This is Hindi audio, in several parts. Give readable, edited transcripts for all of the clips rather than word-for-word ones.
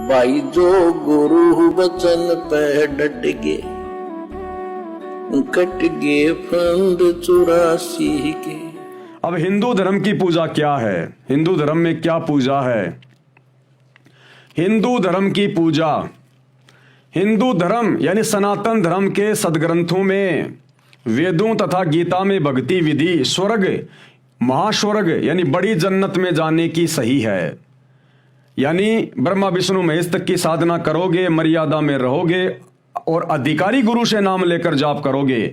भाई जो गुरु वचन पे डट गे, कट गे फंद 84 के। अब हिंदू धर्म की पूजा क्या है? हिंदू धर्म में क्या पूजा है? हिंदू धर्म की पूजा, हिंदू धर्म यानी सनातन धर्म के सदग्रंथों में, वेदों तथा गीता में भक्ति विधि स्वर्ग, महास्वर्ग यानी बड़ी जन्नत में जाने की सही है। यानी ब्रह्मा विष्णु महेश तक की साधना करोगे, मर्यादा में रहोगे और अधिकारी गुरु से नाम लेकर जाप करोगे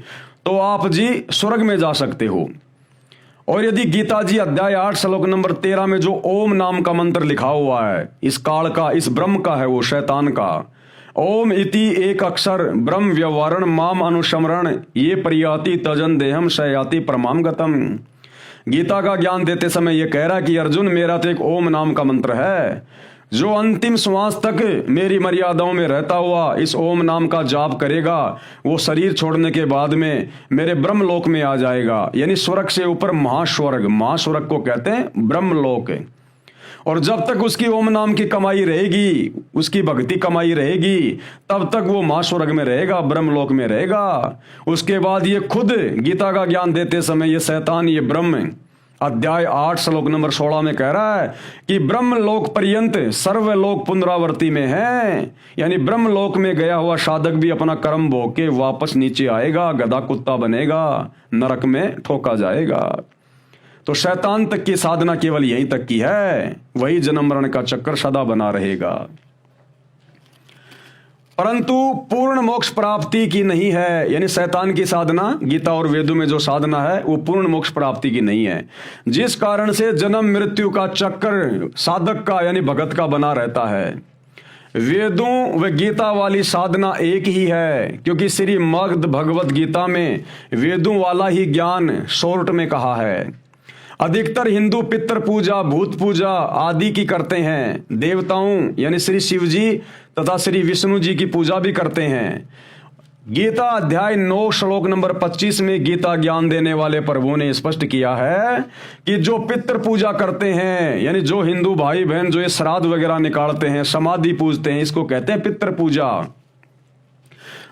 तो आप जी स्वर्ग में जा सकते हो। और यदि गीता जी अध्याय 8 श्लोक नंबर 13 में जो ओम नाम का मंत्र लिखा हुआ है, इस काल का, इस ब्रह्म का है, वो शैतान का, ओम इति एक अक्षर ब्रह्म व्यवहारण माम अनुस्मरण ये प्रियाति तजन देहम शयाति परमाम गतम। गीता का ज्ञान देते समय यह कह रहा है कि अर्जुन, मेरा तो एक ओम नाम का मंत्र है, जो अंतिम श्वास तक मेरी मर्यादाओं में रहता हुआ इस ओम नाम का जाप करेगा, वो शरीर छोड़ने के बाद में मेरे ब्रह्मलोक में आ जाएगा। यानी स्वर्ग से ऊपर महास्वर्ग, महास्वर्ग को कहते हैं ब्रह्मलोक। और जब तक उसकी ओम नाम की कमाई रहेगी, उसकी भक्ति कमाई रहेगी, तब तक वो महास्वर्ग में रहेगा, ब्रह्मलोक में रहेगा। उसके बाद ये खुद गीता का ज्ञान देते समय ये शैतान, ये ब्रह्म अध्याय 8 श्लोक नंबर 16 में कह रहा है कि ब्रह्मलोक पर्यंत सर्वलोक पुनरावर्ती में है। यानी ब्रह्मलोक में गया हुआ साधक भी अपना कर्म भोग के वापस नीचे आएगा, गधा कुत्ता बनेगा, नरक में ठोका जाएगा। तो शैतान तक की साधना केवल यहीं तक की है, वही जन्म मरण का चक्कर सदा बना रहेगा, परंतु पूर्ण मोक्ष प्राप्ति की नहीं है। यानी शैतान की साधना, गीता और वेदों में जो साधना है वो पूर्ण मोक्ष प्राप्ति की नहीं है, जिस कारण से जन्म मृत्यु का चक्कर साधक का यानी भगत का बना रहता है। वेदों व गीता वाली साधना एक ही है, क्योंकि श्रीमद् भगवत गीता में वेदों वाला ही ज्ञान शॉर्ट में कहा है। अधिकतर हिंदू पितृ पूजा, भूत पूजा आदि की करते हैं, देवताओं यानी श्री शिव जी तथा श्री विष्णु जी की पूजा भी करते हैं। गीता अध्याय 9 श्लोक नंबर 25 में गीता ज्ञान देने वाले प्रभु ने स्पष्ट किया है कि जो पितृ पूजा करते हैं, यानी जो हिंदू भाई बहन जो ये श्राद्ध वगैरह निकालते हैं, समाधि पूजते हैं, इसको कहते हैं पितृ पूजा।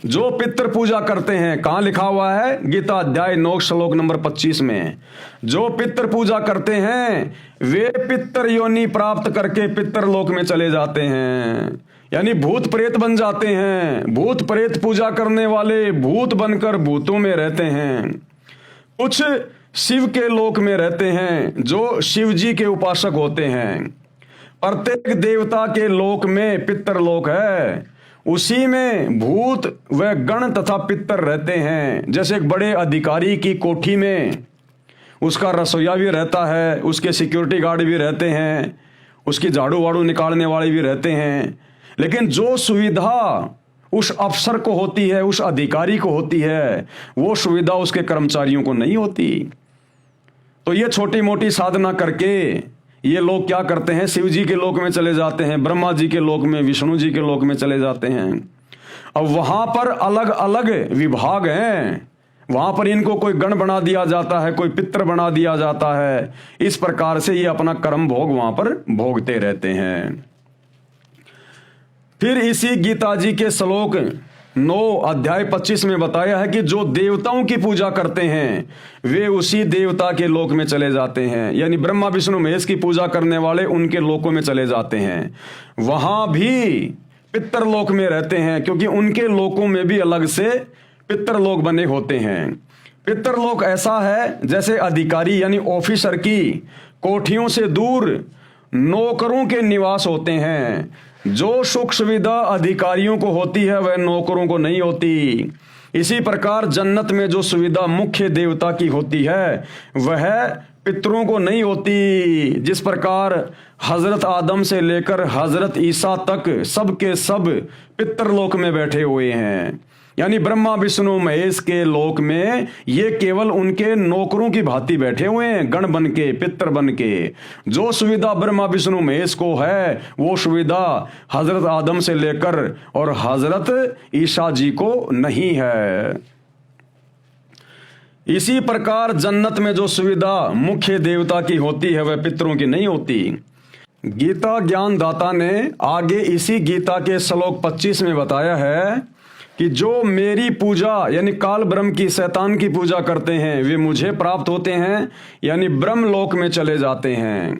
जो पितृ पूजा करते हैं, कहां लिखा हुआ है? गीता अध्याय 9 श्लोक नंबर 25 में। जो पितृ पूजा करते हैं वे पितृ योनि प्राप्त करके पितृलोक में चले जाते हैं, यानी भूत प्रेत बन जाते हैं। भूत प्रेत पूजा करने वाले भूत बनकर भूतों में रहते हैं। कुछ शिव के लोक में रहते हैं जो शिव जी के उपासक होते हैं। प्रत्येक देवता के लोक में पितृलोक है, उसी में भूत व गण तथा पितर रहते हैं। जैसे एक बड़े अधिकारी की कोठी में उसका रसोईया भी रहता है, उसके सिक्योरिटी गार्ड भी रहते हैं, उसकी झाड़ू वाड़ू निकालने वाले भी रहते हैं, लेकिन जो सुविधा उस अफसर को होती है, उस अधिकारी को होती है, वो सुविधा उसके कर्मचारियों को नहीं होती। तो ये छोटी मोटी साधना करके ये लोग क्या करते हैं? शिव जी के लोक में चले जाते हैं, ब्रह्मा जी के लोक में, विष्णु जी के लोक में चले जाते हैं। अब वहां पर अलग अलग विभाग हैं, वहां पर इनको कोई गण बना दिया जाता है, कोई पितृ बना दिया जाता है। इस प्रकार से ये अपना कर्म भोग वहां पर भोगते रहते हैं। फिर इसी गीता जी के श्लोक 9 अध्याय 25 में बताया है कि जो देवताओं की पूजा करते हैं वे उसी देवता के लोक में चले जाते हैं। यानी ब्रह्मा विष्णु महेश की पूजा करने वाले उनके लोकों में चले जाते हैं, वहां भी पितृलोक में रहते हैं, क्योंकि उनके लोकों में भी अलग से पितृलोक बने होते हैं। पितृलोक ऐसा है जैसे अधिकारी यानी ऑफिसर की कोठियों से दूर नौकरों के निवास होते हैं। जो सुख सुविधा अधिकारियों को होती है वह नौकरों को नहीं होती। इसी प्रकार जन्नत में जो सुविधा मुख्य देवता की होती है वह पितरों को नहीं होती। जिस प्रकार हजरत आदम से लेकर हजरत ईसा तक सब के सब पितरलोक में बैठे हुए हैं, यानी ब्रह्मा विष्णु महेश के लोक में ये केवल उनके नौकरों की भांति बैठे हुए हैं, गण बन के, पितर बन के। जो सुविधा ब्रह्मा विष्णु महेश को है वो सुविधा हजरत आदम से लेकर और हजरत ईसा जी को नहीं है। इसी प्रकार जन्नत में जो सुविधा मुख्य देवता की होती है वह पितरों की नहीं होती। गीता ज्ञान दाता ने आगे इसी गीता के श्लोक 25 में बताया है कि जो मेरी पूजा यानी काल ब्रह्म की, शैतान की पूजा करते हैं वे मुझे प्राप्त होते हैं, यानी ब्रह्म लोक में चले जाते हैं।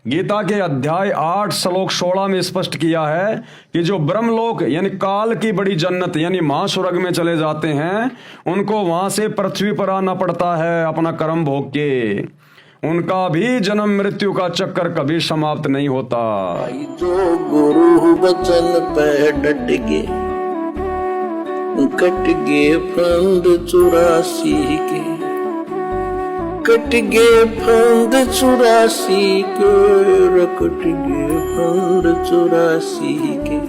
गीता के अध्याय 8 श्लोक 16 में स्पष्ट किया है कि जो ब्रह्मलोक यानी काल की बड़ी जन्नत यानी महास्वर्ग में चले जाते हैं, उनको वहां से पृथ्वी पर आना पड़ता है अपना कर्म भोग के। उनका भी जन्म मृत्यु का चक्कर कभी समाप्त नहीं होता। जो गुरु वचन पे डट गे, कट गे फंद 84 के, कट गे फंद 84 के, कट गे फंद 84 के।